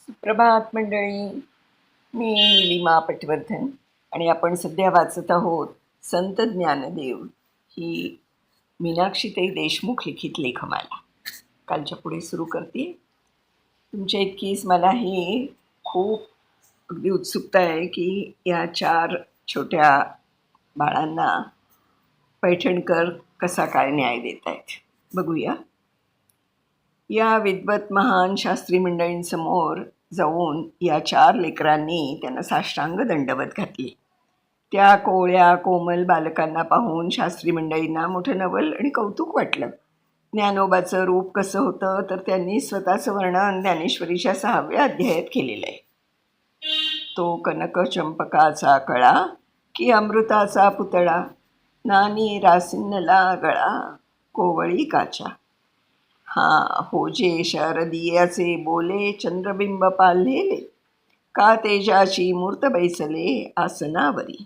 सुप्रभात मंडळी. मी नीलिमा पटवर्धन आणि आपण सध्या वाचत आहोत संत ज्ञानदेव ही मीनाक्षीताई देशमुख लिखित लेखमाला. कालच्या पुढे सुरू करते. तुमच्या इतकीच मला ही खूप अगदी उत्सुकता आहे की या 4 छोट्या बाळांना पैठणकर कसा काय न्याय देत आहेत. बघूया. या विद्वत महान शास्त्री मंडळींसमोर जाऊन या 4 लेकरांनी त्यांना साष्टांग दंडवत घातली. त्या कोवळ्या कोमल बालकांना पाहून शास्त्री मंडळींना मोठं नवल आणि कौतुक वाटलं. ज्ञानोबाचं रूप कसं होतं तर त्यांनी स्वतःचं वर्णन ज्ञानेश्वरीच्या 6व्या अध्यायात केलेलं आहे. तो कनक चंपकाचा कळा की अमृताचा पुतळा, नानी रासिन्नला गळा कोवळी काचा. होजे शरदियाचे बोले चंद्रबिंब पाल्हेले, का तेजाची मूर्त बैसले आसनावरी.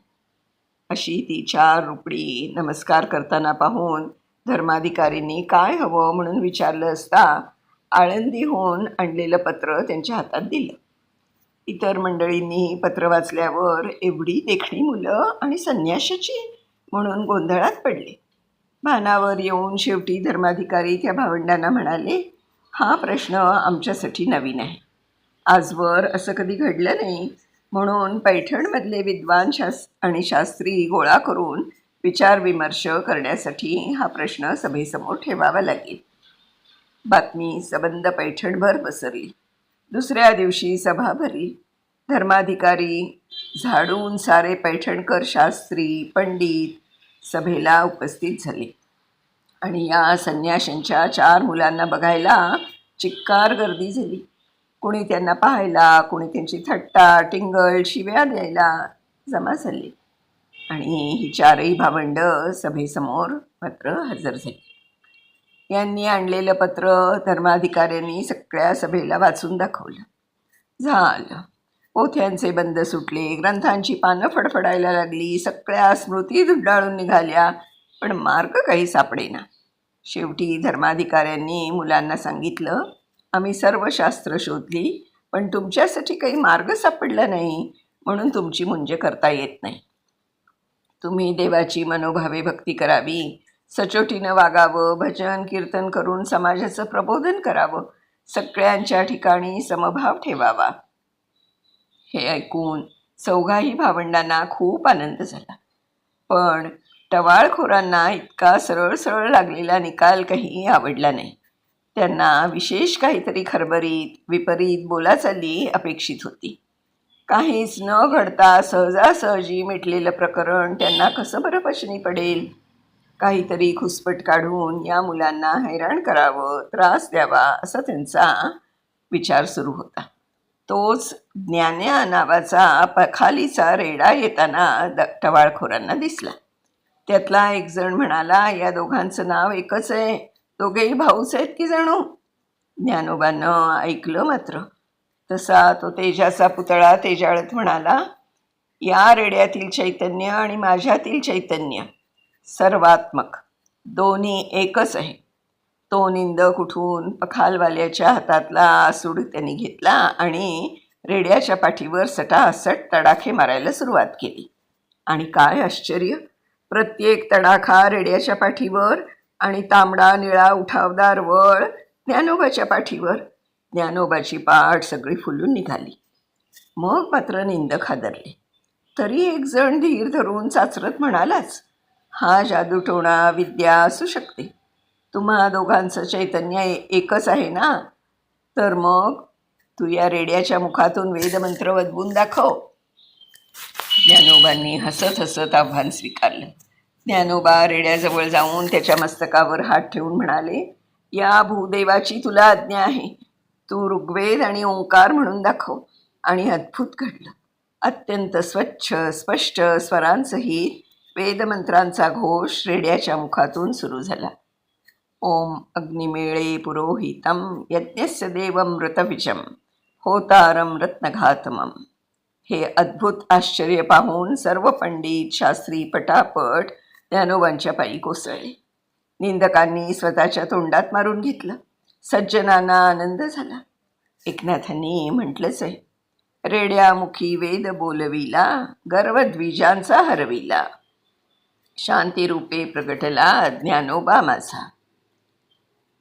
अशी ती 4 रुपडी नमस्कार करताना पाहून धर्माधिकारींनी काय हवं म्हणून विचारलं असता आळंदीहून आणलेलं पत्र त्यांच्या हातात दिलं. इतर मंडळींनी पत्र वाचल्यावर एवढी देखणी मुलं आणि संन्याशाची म्हणून गोंधळात पडले. भानावर येऊन शेवटी धर्माधिकारी त्या भावंडांना म्हणाले, हा प्रश्न आमच्यासाठी नवीन आहे. आजवर असं कधी घडलं नाही, म्हणून पैठणमधले विद्वान आणि शास्त्री गोळा करून विचारविमर्श करण्यासाठी हा प्रश्न सभेसमोर ठेवावा लागेल. बातमी सबंध पैठणभर पसरली. दुसऱ्या दिवशी सभा भरली. धर्माधिकारी झाडून सारे पैठणकर शास्त्री पंडित सभेला उपस्थित झाले आणि या संन्याशांच्या 4 मुलांना बघायला चिक्कार गर्दी झाली. कुणी त्यांना पाहायला, कुणी त्यांची थट्टा टिंगल शिव्या द्यायला जमा झाली आणि ही 4ही भावंड सभेसमोर मात्र हजर झाली. यांनी आणलेलं पत्र धर्माधिकाऱ्यांनी सगळ्या सभेला वाचून दाखवलं. झालं. पोथ्यांचे बंद सुटले, ग्रंथांची पानं फडफडायला लागली, सगळ्या स्मृती धुंडाळून निघाल्या, पण मार्ग काही सापडेना. शेवटी धर्माधिकाऱ्यांनी मुलांना सांगितलं, आम्ही सर्व शास्त्र शोधली, पण तुमच्यासाठी काही मार्ग सापडला नाही, म्हणून तुमची मुंज करता येत नाही. तुम्ही देवाची मनोभावे भक्ती करावी, सचोटीनं वागावं, भजन कीर्तन करून समाजाचं प्रबोधन करावं, सगळ्यांच्या ठिकाणी समभाव ठेवावा. हे ऐकून 4ही भावंडांना खूप आनंद झाला. पण टवाळखोरांना इतका सरळ सरळ लागलेला निकाल काही आवडला नाही. त्यांना विशेष काहीतरी खरबरीत विपरीत बोलाचाली अपेक्षित होती. काहीच न घडता सहजासहजी मिटलेलं प्रकरण त्यांना कसं बरं पचनी पडेल. काहीतरी खुसपट काढून या मुलांना हैराण करावं, त्रास द्यावा असा त्यांचा विचार सुरू होता. तोच ज्ञान्या नावाचा पखालीचा रेडा येताना टवाळखोरांना दिसला. त्यातला एक जण म्हणाला, या दोघांचं नाव एकच आहे, दोघेही भाऊच आहेत की जणू. ज्ञानोबानं ऐकलं मात्र. तसा तो तेजाचा पुतळा तेजाळत म्हणाला, या रेड्यातील चैतन्य आणि माझ्यातील चैतन्य सर्वात्मक, दोन्ही एकच आहे. तो निंदक उठून पखालवाल्याच्या हातातला आसूड त्यांनी घेतला आणि रेड्याच्या पाठीवर सटासट तडाखे मारायला सुरुवात केली. आणि काय आश्चर्य, प्रत्येक तडाखा रेड्याच्या पाठीवर आणि तांबडा निळा उठावदार वळ ज्ञानोबाच्या पाठीवर. ज्ञानोबाची पाठ सगळी फुलून निघाली. मग मात्र निंदक हादरले. तरी एक जण धीर धरून चाचरत म्हणालाच, हा जादूटोणा विद्या असू शकते. तुम्हा दोघांचं चैतन्य एकच आहे ना, तर मग तू या रेड्याच्या मुखातून वेदमंत्र वदवून दाखव. ज्ञानोबांनी हसत हसत आव्हान स्वीकारलं. ज्ञानोबा रेड्याजवळ जाऊन त्याच्या मस्तकावर हात ठेवून म्हणाले, या भूदेवाची तुला आज्ञा आहे. तू ऋग्वेद आणि ओंकार म्हणून दाखव. आणि अद्भुत घडलं. अत्यंत स्वच्छ स्पष्ट स्वरांसहित वेदमंत्रांचा घोष रेड्याच्या मुखातून सुरू झाला. ओम अग्निमेळे पुरोहितं यज्ञस्य देवमृतविजं होतारं रत्नघातमं. हे अद्भुत आश्चर्य पाहून सर्व पंडित शास्त्री पटापट ज्ञानोबांच्या पायी कोसळले. निंदकांनी स्वतःच्या तोंडात मारून घेतलं. सज्जनांना आनंद झाला. एकनाथांनी म्हटलंच आहे, रेड्यामुखी वेद बोलविला, गर्वद्विजांचा हरविला, शांतिरूपे प्रगटला ज्ञानोबा माझा.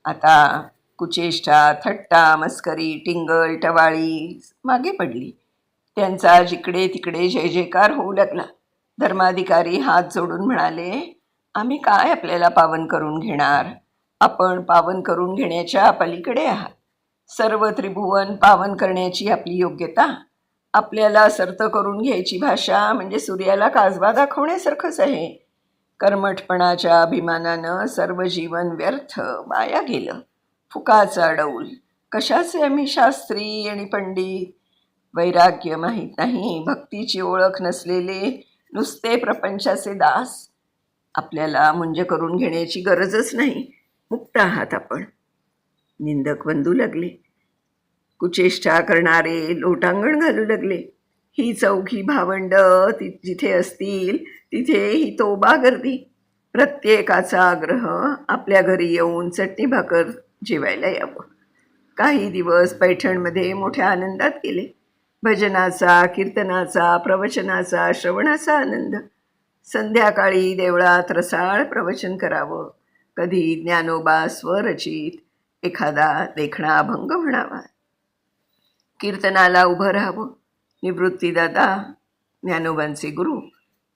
आता कुचेष्टा, थट्टा, मस्करी, टिंगल टवाळी मागे पडली. त्यांचा जिकडे तिकडे जय जयकार होऊ लागला. धर्माधिकारी हात जोडून म्हणाले, आम्ही काय आपल्याला पावन करून घेणार? आपण पावन करून घेण्याच्या पलीकडे आहात. सर्व त्रिभुवन पावन करण्याची आपली योग्यता, आपल्याला सर्त करून घ्यायची भाषा म्हणजे सूर्याला काजवा दाखवण्यासारखंच आहे. कर्मठपणाच्या अभिमानानं सर्व जीवन व्यर्थ वाया गेलं. फुकाचा डौल. कशाचे आम्ही शास्त्री आणि पंडित? वैराग्य माहीत नाही, भक्तीची ओळख नसलेले नुसते प्रपंचाचे दास. आपल्याला मुंज करून घेण्याची गरजच नाही, मुक्त आहात आपण. निंदक वंदू लागले. कुचेष्टा करणारे लोटांगण घालू लागले. ही चौघी भावंड जिथे असतील तिथे ही तोबा गर्दी. प्रत्येकाचा आग्रह आपल्या घरी येऊन चटणी भाकर जेवायला यावं. काही दिवस पैठणमध्ये मोठ्या आनंदात गेले. भजनाचा, कीर्तनाचा, प्रवचनाचा, श्रवणाचा आनंद. संध्याकाळी देवळात रसाळ प्रवचन करावं. कधी ज्ञानोबा स्वरचित एखादा देखणा अभंग म्हणावा. कीर्तनाला उभं राहावं. निवृत्तीदादा ज्ञानोबांचे गुरु,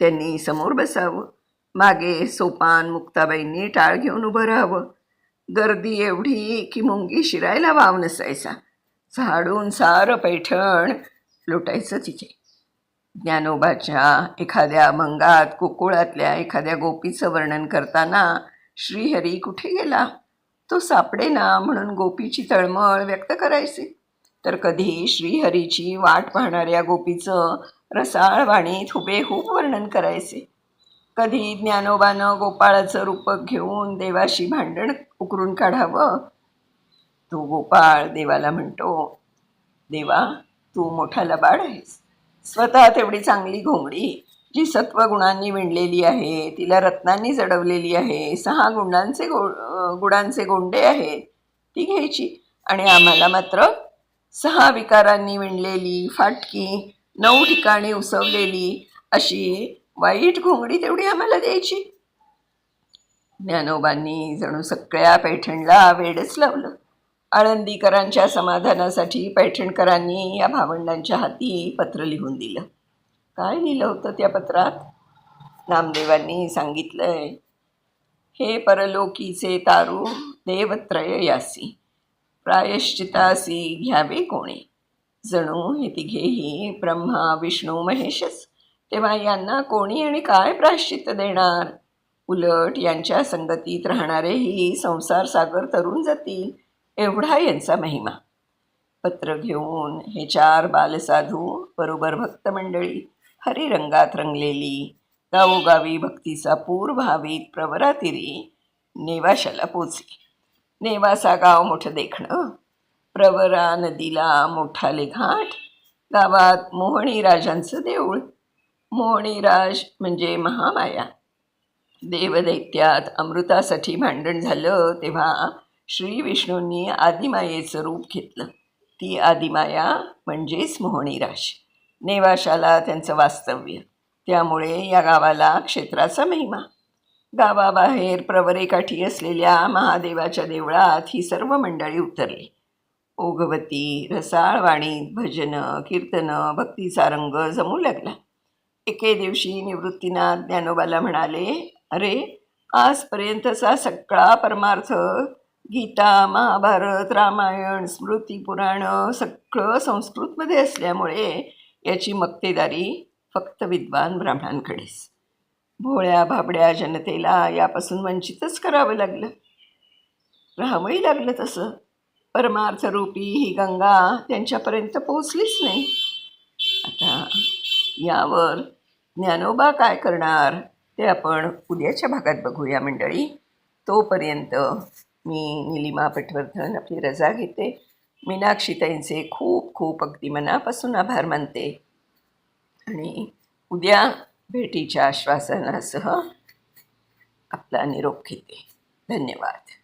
त्यांनी समोर बसावं. मागे सोपान मुक्ताबाईंनी टाळ घेऊन उभं राहावं. गर्दी एवढी की मुंगी शिरायला वाव नसायचा. झाडून सारं पैठण लोटायचं तिथे. ज्ञानोबाच्या एखाद्या अभंगात गोकुळातल्या एखाद्या गोपीचं वर्णन करताना श्रीहरी कुठे गेला तो सापडेना म्हणून गोपीची तळमळ व्यक्त करायचे. तर कधी श्रीहरीची वाट पाहणाऱ्या गोपीचं रसाळ वाणीत हुबेहूब वर्णन करायचे. कधी ज्ञानोबानं गोपाळाचं रूपक घेऊन देवाशी भांडण उकरून काढावं. तो गोपाळ देवाला म्हणतो, देवा तू मोठा लबाड आहेस. स्वतः तेवढी चांगली घोंगडी जी सत्वगुणांनी विणलेली आहे, तिला रत्नांनी जडवलेली आहे, 6 गुणांचे गोंडे आहेत, ती घ्यायची. आणि आम्हाला मात्र 6 विकारांनी विणलेली, फाटकी, 9 ठिकाणी उसवलेली अशी वाईट घोंगडी तेवढी आम्हाला द्यायची. ज्ञानोबांनी जणू सगळ्या पैठणला वेडच लावलं. आळंदीकरांच्या समाधानासाठी पैठणकरांनी या भावंडांच्या हाती पत्र लिहून दिलं. काय लिहिलं होतं त्या पत्रात? नामदेवांनी सांगितलंय, हे परलोकीचे तारू देवत्रय यासी, प्रायश्चितासी घ्यावे कोणे. जणू हे तिघेही ब्रह्मा विष्णू महेशच. तेव्हा यांना कोणी आणि काय प्रायश्चित्त देणार? उलट यांच्या संगतीत राहणारेही संसार सागर तरून जातील, एवढा यांचा महिमा. पत्र घेऊन हे 4 बालसाधू बरोबर भक्तमंडळी हरिरंगात रंगलेली गावोगावी भक्तीचा पूर भावित प्रवरातीरी नेवाशाला पोचली. नेवासा गाव मोठं देखणं. प्रवरा नदीला मोठाले घाट. गावात मोहणी राजांचं देऊळ. मोहणीराज म्हणजे महामाया. देवदैत्यात अमृतासाठी भांडण झालं तेव्हा श्री विष्णूंनी आदिमायेचं रूप घेतलं. ती आदिमाया म्हणजेच मोहणीराज. नेवाशाला त्यांचं वास्तव्य. त्यामुळे या गावाला क्षेत्राचा महिमा. गावाबाहेर प्रवरेकाठी असलेल्या महादेवाच्या देवळात ही सर्व मंडळी उतरली. ओघवती रसाळ वाणीत भजनं, कीर्तनं, भक्तीचा रंग जमू लागला. एके दिवशी निवृत्तीनाथ ज्ञानोबाला म्हणाले, अरे आजपर्यंतचा सगळा परमार्थ, गीता, महाभारत, रामायण, स्मृतिपुराणं सगळं संस्कृतमध्ये असल्यामुळे याची मक्तेदारी फक्त विद्वान ब्राह्मणांकडेच. भोळ्या भाबड्या जनतेला यापासून वंचितच करावं लागलं. राहावंही लागलं तसं. परमार्थरूपी ही गंगा त्यांच्यापर्यंत पोचलीच नाही. आता यावर ज्ञानोबा काय करणार ते आपण उद्याच्या भागात बघूया मंडळी. तोपर्यंत मी निलिमा पटवर्धन आपली रजा घेते. मीनाक्षीताईंचे खूप खूप अगदी मनापासून आभार मानते आणि उद्या भेटीच्या आश्वासनासह आपला निरोप घेते. धन्यवाद.